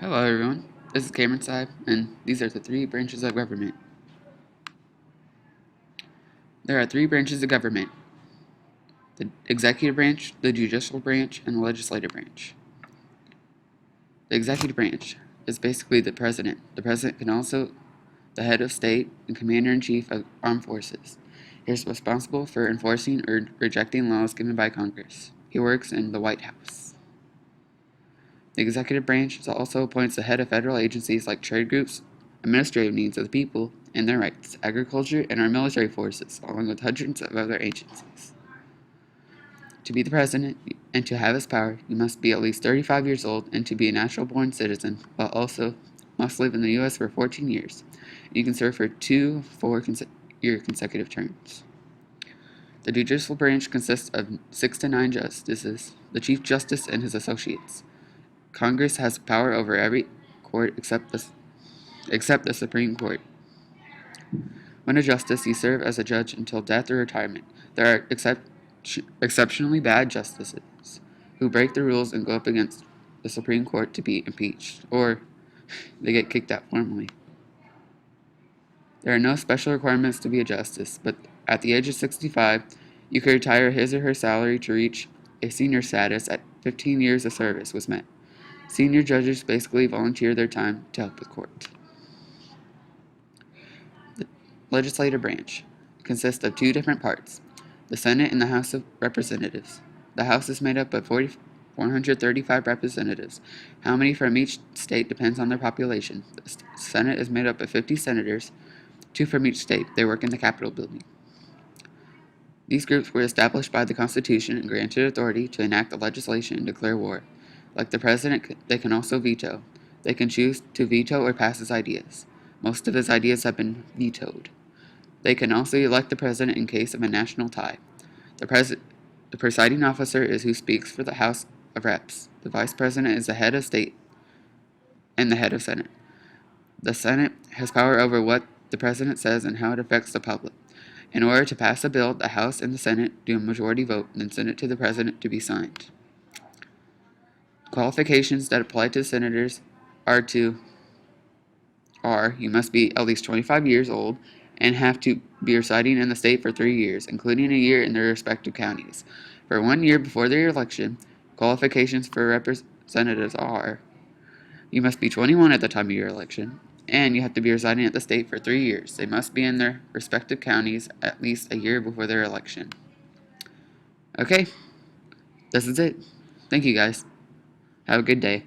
Hello everyone, this is Cameron Saib, and these are the three branches of government. There are three branches of government: the executive branch, the judicial branch, and the legislative branch. The executive branch is basically the president. The president can also the head of state and commander-in-chief of armed forces. He is responsible for enforcing or rejecting laws given by Congress. He works in the White House. The executive branch also appoints the head of federal agencies like trade groups, administrative needs of the people and their rights, agriculture, and our military forces, along with hundreds of other agencies. To be the president and to have his power, you must be at least 35 years old and to be a natural-born citizen, while also must live in the U.S. for 14 years. You can serve for 2 4-year consecutive terms. The judicial branch consists of 6 to 9 justices, the Chief Justice and his associates. Congress has power over every court except the Supreme Court. When a justice, you serve as a judge until death or retirement. There are exceptionally bad justices who break the rules and go up against the Supreme Court to be impeached, or they get kicked out formally. There are no special requirements to be a justice, but at the age of 65, you could retire his or her salary to reach a senior status at 15 years of service was met. Senior judges basically volunteer their time to help the court. The legislative branch consists of 2 different parts: the Senate and the House of Representatives. The House is made up of 435 representatives. How many from each state depends on their population. The Senate is made up of 50 senators, 2 from each state. They work in the Capitol building. These groups were established by the Constitution and granted authority to enact the legislation and declare war. Like the president, they can also veto. They can choose to veto or pass his ideas. Most of his ideas have been vetoed. They can also elect the president in case of a national tie. The presiding officer is who speaks for the House of Reps. The vice president is the head of state and the head of Senate. The Senate has power over what the president says and how it affects the public. In order to pass a bill, the House and the Senate do a majority vote and then send it to the president to be signed. Qualifications that apply to senators are you must be at least 25 years old and have to be residing in the state for 3 years, including a year in their respective counties. For 1 year before their election, qualifications for representatives are: you must be 21 at the time of your election, and you have to be residing at the state for 3 years. They must be in their respective counties at least a year before their election. Okay, this is it. Thank you guys. Have a good day.